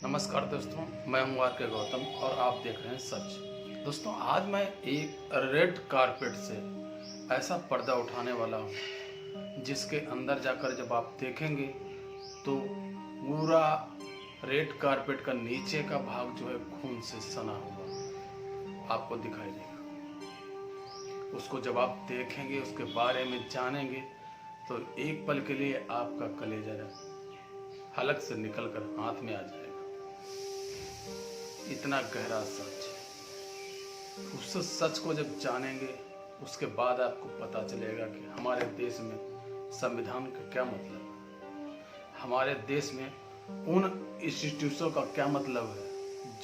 नमस्कार दोस्तों, मैं हूं आर के गौतम और आप देख रहे हैं सच। दोस्तों, आज मैं एक रेड कारपेट से ऐसा पर्दा उठाने वाला हूं जिसके अंदर जाकर जब आप देखेंगे तो पूरा रेड कारपेट का नीचे का भाग जो है खून से सना हुआ आपको दिखाई देगा। उसको जब आप देखेंगे, उसके बारे में जानेंगे तो एक पल के लिए आपका कलेजा हलक से निकलकर हाथ में आ जाएगा। इतना गहरा सच है। उस सच को जब जानेंगे उसके बाद आपको पता चलेगा कि हमारे देश में संविधान का क्या मतलब है, हमारे देश में उन इंस्टीट्यूशनों का क्या मतलब है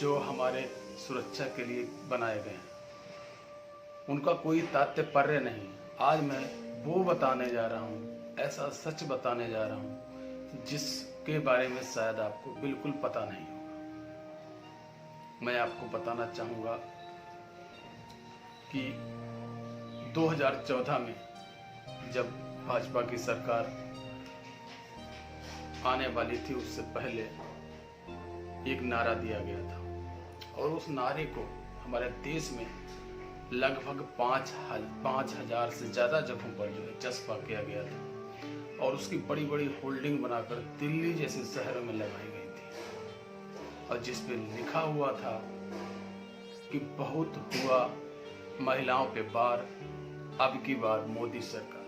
जो हमारे सुरक्षा के लिए बनाए गए हैं। उनका कोई तात्पर्य नहीं। आज मैं वो बताने जा रहा हूँ, ऐसा सच बताने जा रहा हूँ जिसके बारे में शायद आपको बिल्कुल पता नहीं होगा। मैं आपको बताना चाहूँगा कि 2014 में जब भाजपा की सरकार आने वाली थी, उससे पहले एक नारा दिया गया था और उस नारे को हमारे देश में लगभग 5,000 से ज़्यादा जगहों पर जो है चस्पा किया गया था और उसकी बड़ी बड़ी होल्डिंग बनाकर दिल्ली जैसे शहरों में लगाई गई थी और जिस पे लिखा हुआ था कि बहुत हुआ महिलाओं पे बार, अब की बार मोदी सरकार।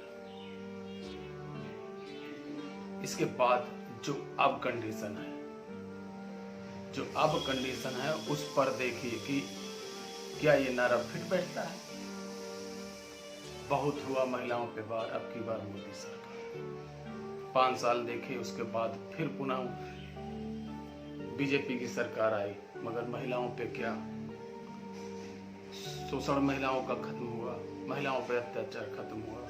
इसके बाद जो अब कंडीशन है, उस पर देखिए कि क्या ये नारा फिट बैठता है। बहुत हुआ महिलाओं पे बार, अब की बार मोदी सरकार। 5 साल देखे, उसके बाद फिर पुनः बीजेपी की सरकार आई, मगर महिलाओं पे क्या शोषण महिलाओं का खत्म हुआ, महिलाओं पे अत्याचार खत्म हुआ।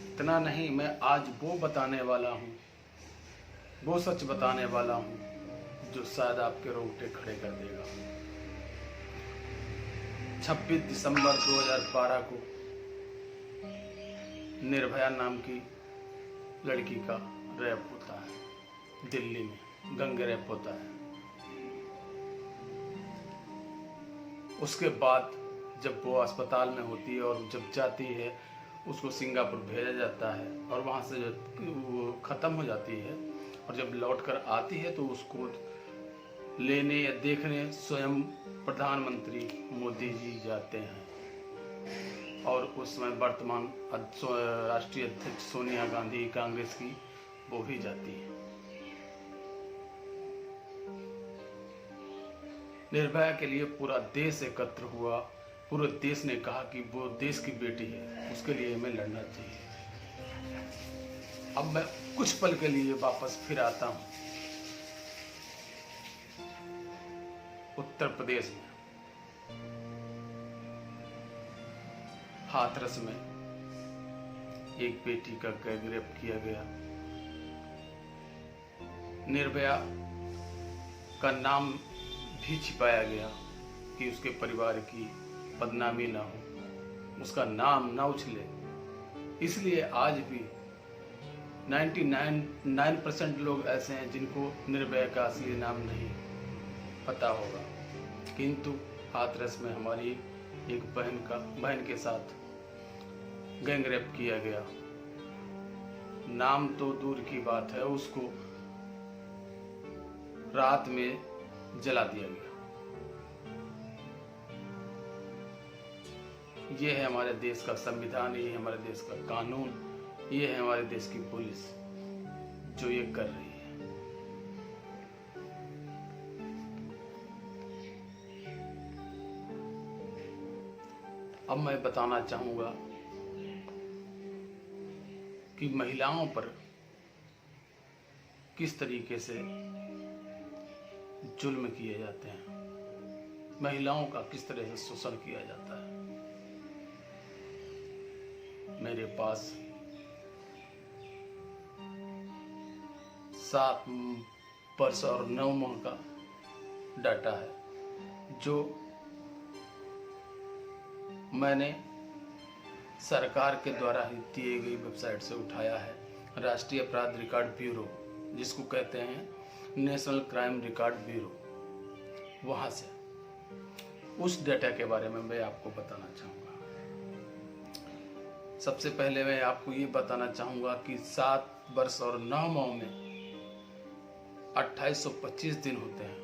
इतना नहीं, मैं आज वो बताने वाला हूँ, वो सच बताने वाला हूँ जो शायद आपके रोंगटे खड़े कर देगा। 26 दिसंबर 2012 को निर्भया नाम की लड़की का रेप होता है, दिल्ली में गैंग रेप होता है। उसके बाद जब वो अस्पताल में होती है और जब जाती है, उसको सिंगापुर भेजा जाता है और वहाँ से जब वो ख़त्म हो जाती है और जब लौटकर आती है तो उसको लेने या देखने स्वयं प्रधानमंत्री मोदी जी जाते हैं और उस समय वर्तमान राष्ट्रीय अध्यक्ष सोनिया गांधी कांग्रेस की वो भी जाती है। निर्भया के लिए पूरा देश एकत्र हुआ। पूरे देश ने कहा कि वो देश की बेटी है, उसके लिए हमें लड़ना चाहिए। अब मैं कुछ पल के लिए वापस फिर आता हूं उत्तर प्रदेश में। हाथरस में एक बेटी का गैंग रेप किया गया। निर्भया का नाम भी छिपाया गया कि उसके परिवार की बदनामी ना हो, उसका नाम ना उछले। इसलिए आज भी 99% लोग ऐसे हैं जिनको निर्भया का असली नाम नहीं पता होगा। किंतु हाथरस में हमारी एक बहन के साथ गैंग रेप किया गया। नाम तो दूर की बात है, उसको रात में जला दिया गया। ये है हमारे देश का संविधान, ये है हमारे देश का कानून, ये है हमारे देश की पुलिस जो ये कर रही है। अब मैं बताना चाहूंगा कि महिलाओं पर किस तरीके से जुल्म किए जाते हैं, महिलाओं का किस तरह से शोषण किया जाता है। मेरे पास 7 वर्ष और 9 माह का डाटा है जो मैंने सरकार के द्वारा ही दिए गई वेबसाइट से उठाया है। राष्ट्रीय अपराध रिकॉर्ड ब्यूरो जिसको कहते हैं नेशनल क्राइम रिकॉर्ड ब्यूरो, वहाँ से उस डेटा के बारे में मैं आपको बताना चाहूँगा। सबसे पहले मैं आपको ये बताना चाहूँगा कि 7 वर्ष और 9 माह में 2825 दिन होते हैं,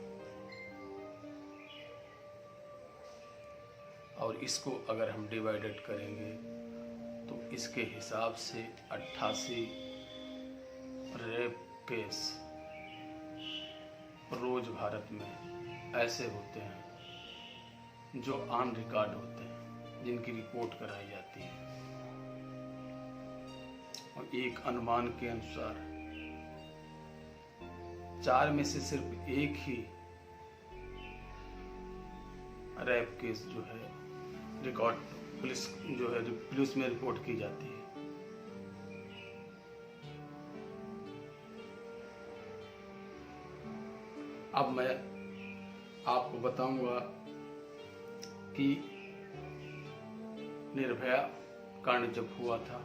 और इसको अगर हम डिवाइडेड करेंगे तो इसके हिसाब से 88 रेप केस रोज भारत में ऐसे होते हैं जो ऑन रिकॉर्ड होते हैं, जिनकी रिपोर्ट कराई जाती है। और एक अनुमान के अनुसार 4 में से सिर्फ एक ही रेप केस जो है रिकॉर्ड पुलिस में रिपोर्ट की जाती है। अब मैं आपको बताऊंगा कि निर्भया कांड जब हुआ था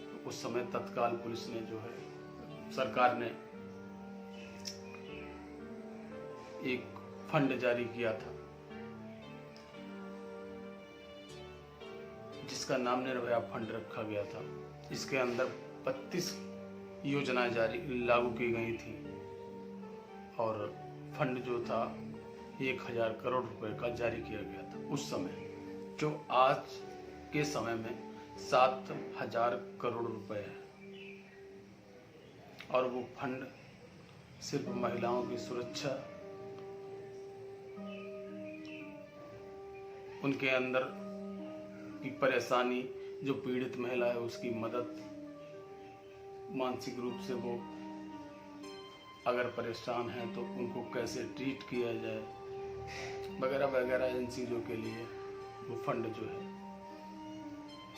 तो उस समय तत्काल पुलिस ने जो है, सरकार ने एक फंड जारी किया था जिसका नाम निर्भया फंड रखा गया था। इसके अंदर 32 योजनाएं लागू की गई थी और फंड जो था 1000 करोड़ रुपए का जारी किया गया था उस समय, जो आज के समय में 7000 करोड़ रुपए है। और वो फंड सिर्फ महिलाओं की सुरक्षा, उनके अंदर की परेशानी, जो पीड़ित महिला है उसकी मदद, मानसिक रूप से वो अगर परेशान है तो उनको कैसे ट्रीट किया जाए, वगैरह वगैरह, इन चीज़ों के लिए वो फंड जो है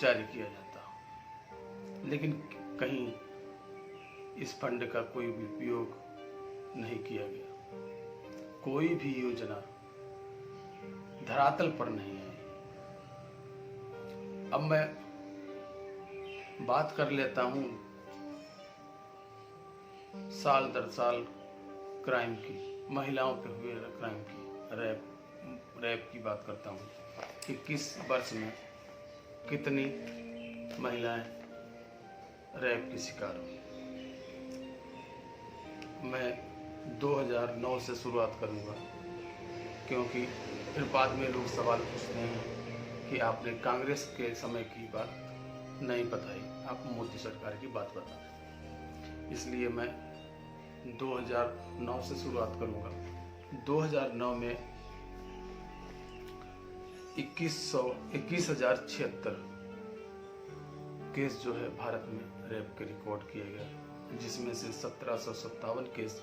जारी किया जाता। लेकिन कहीं इस फंड का कोई भी उपयोग नहीं किया गया। कोई भी योजना धरातल पर नहीं आई। अब मैं बात कर लेता हूँ साल दर साल क्राइम की, महिलाओं पे हुए क्राइम की, रेप की बात करता हूँ कि किस वर्ष में कितनी महिलाएं रेप की शिकार हुई। मैं 2009 से शुरुआत करूँगा, क्योंकि फिर बाद में लोग सवाल पूछते हैं कि आपने कांग्रेस के समय की बात नहीं बताई, आप मोदी सरकार की बात बता रहे। इसलिए मैं 2009 से शुरुआत करूंगा। 2009 में 21,076 केस जो है भारत में रेप के रिकॉर्ड किए गए, जिसमें से 1757 केस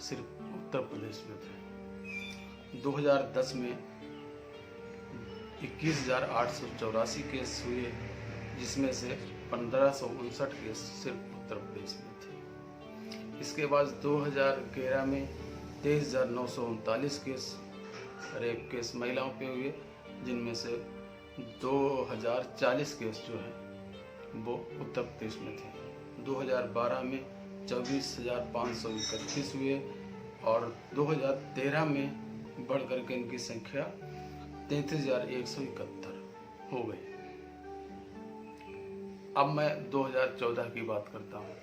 सिर्फ उत्तर प्रदेश में थे। 2010 में 21,884 केस हुए, जिसमें से 1559 केस सिर्फ उत्तर प्रदेश में थे। इसके बाद 2011 में 23,939 केस रेप केस महिलाओं पे हुए, जिनमें से 2040 केस जो है वो उत्तर प्रदेश में थे। 2012 में 24,531 हुए और 2013 में बढ़ करके इनकी संख्या 33,171 हो गई। अब मैं 2014 की बात करता हूँ।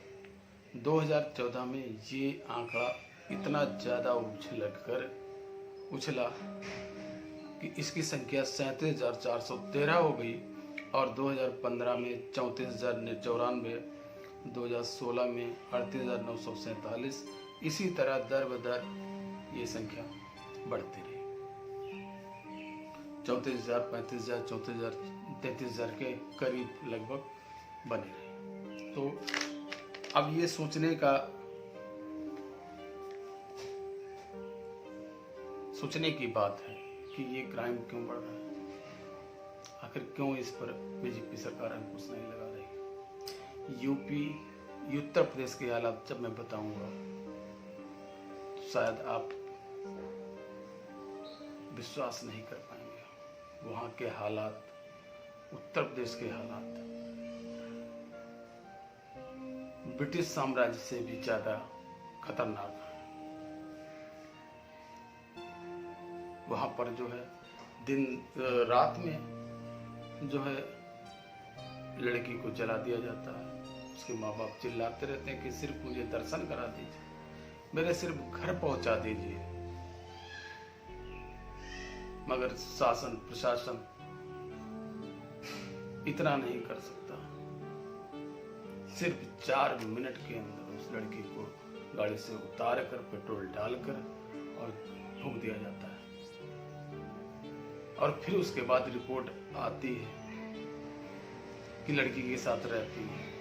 2014 में ये आंकड़ा इतना ज़्यादा उछला कि इसकी संख्या 37,413 हो गई और 2015 में 34,094, 2016 में 38,947, इसी तरह दर बदर ये संख्या बढ़ती रही। 34,000, 35,000, 34,000, 33,000 के करीब लगभग बने रही। तो अब ये सोचने की बात है कि ये क्राइम क्यों बढ़ रहा है, आखिर क्यों इस पर बीजेपी सरकार अंकुश नहीं लगा रही। उत्तर प्रदेश के हालात जब मैं बताऊंगा तो शायद आप विश्वास नहीं कर पाएंगे। वहाँ के हालात, उत्तर प्रदेश के हालात ब्रिटिश साम्राज्य से भी ज़्यादा खतरनाक है। वहां पर जो है रात में जो है लड़की को जला दिया जाता है। उसके माँ बाप चिल्लाते रहते हैं कि सिर्फ मुझे दर्शन करा दीजिए, मेरे सिर्फ घर पहुंचा दीजिए, मगर शासन प्रशासन इतना नहीं कर सकता। सिर्फ 4 मिनट के अंदर उस लड़की को गाड़ी से उतार कर पेट्रोल डालकर और फूंक दिया जाता है। और फिर उसके बाद रिपोर्ट आती है कि लड़की के साथ रैप हुई है।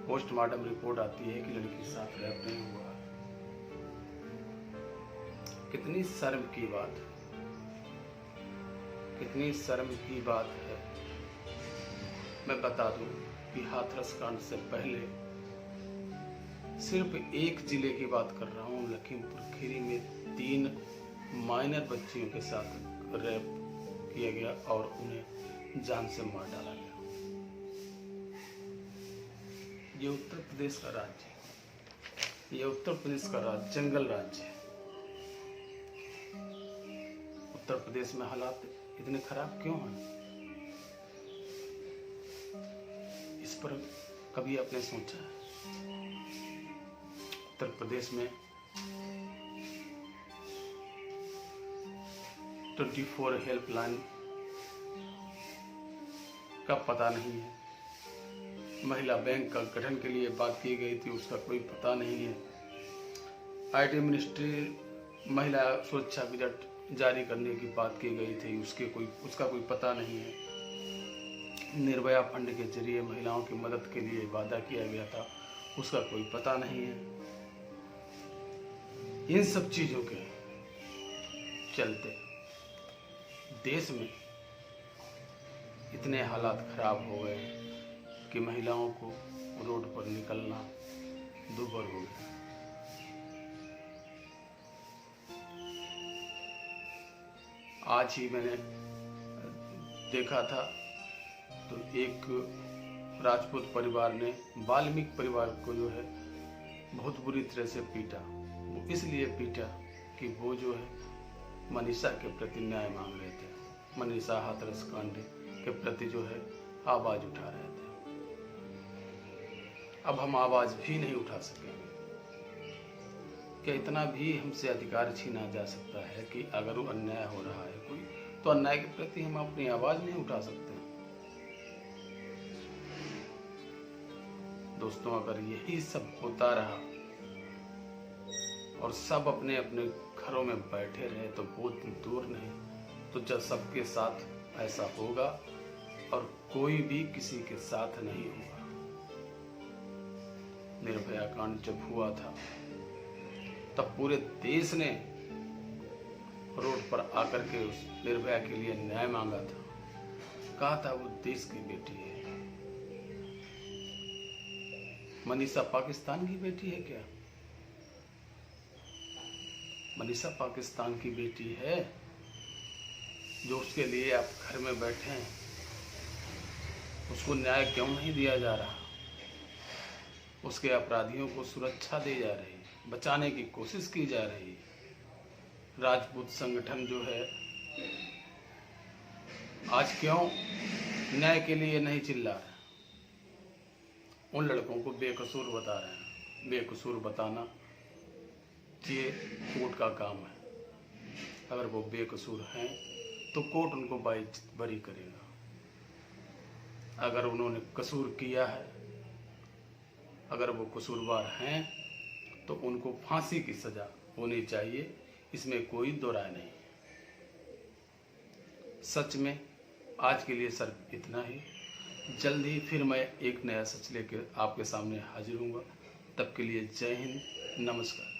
पोस्टमार्टम रिपोर्ट आती है कि लड़की के साथ रैप नहीं हुआ। कितनी शर्म की बात, कितनी शर्म की बात है। मैं बता दूं कि हाथरस कांड से पहले सिर्फ एक जिले की बात कर रहा हूं, लखीमपुर खीरी में 3 माइनर बच्चियों के साथ रेप किया गया और उन्हें जान से मार डाला गया। ये उत्तर प्रदेश का राज्य है, ये उत्तर प्रदेश का राज्य जंगल राज्य है। उत्तर प्रदेश में हालात इतने खराब क्यों हैं? इस पर कभी आपने सोचा है? उत्तर प्रदेश में 24 हेल्पलाइन का पता नहीं है। महिला बैंक का गठन के लिए बात की गई थी, उसका कोई पता नहीं है। आईटी मिनिस्ट्री महिला सुरक्षा बजट जारी करने की बात की गई थी, उसका कोई पता नहीं है। निर्भया फंड के जरिए महिलाओं की मदद के लिए वादा किया गया था, उसका कोई पता नहीं है। इन सब चीजों के चलते देश में इतने हालात खराब हो गए कि महिलाओं को रोड पर निकलना दूभर हो गया। आज ही मैंने देखा था तो एक राजपूत परिवार ने वाल्मीकि परिवार को जो है बहुत बुरी तरह से पीटा। वो इसलिए पीटा कि वो जो है मनीषा के प्रति न्याय मांग रहे थे। मनीषा हाथरस कांड के प्रति जो है आवाज उठा रहे थे। अब हम आवाज भी नहीं उठा सकेंगे। क्या इतना भी हमसे अधिकार छीना जा सकता है कि अगर वो अन्याय हो रहा है कोई, तो अन्याय के प्रति हम अपनी आवाज नहीं उठा सकते? दोस्तों, अगर यही सब होता रहा और सब अपने अपने घरों में बैठे रहे तो बहुत दूर नहीं, तो जब सबके साथ ऐसा होगा और कोई भी किसी के साथ नहीं होगा। निर्भया कांड जब हुआ था तब पूरे देश ने रोड पर आकर के उस निर्भया के लिए न्याय मांगा था। कहा था वो देश की बेटी है। मनीषा पाकिस्तान की बेटी है क्या? मनीषा पाकिस्तान की बेटी है जो उसके लिए आप घर में बैठे हैं? उसको न्याय क्यों नहीं दिया जा रहा? उसके अपराधियों को सुरक्षा दी जा रही, बचाने की कोशिश की जा रही। राजपूत संगठन जो है आज क्यों न्याय के लिए नहीं चिल्ला रहा? उन लड़कों को बेकसूर बता रहे हैं। बेकसूर बताना ये कोर्ट का काम है। अगर वो बेकसूर हैं तो कोर्ट उनको बरी करेगा। अगर उन्होंने कसूर किया है, अगर वो कसूरवार हैं तो उनको फांसी की सजा होनी चाहिए, इसमें कोई दो राय नहीं। सच में आज के लिए सर इतना ही। जल्द ही फिर मैं एक नया सच लेकर आपके सामने हाजिर हूँगा। तब के लिए जय हिंद, नमस्कार।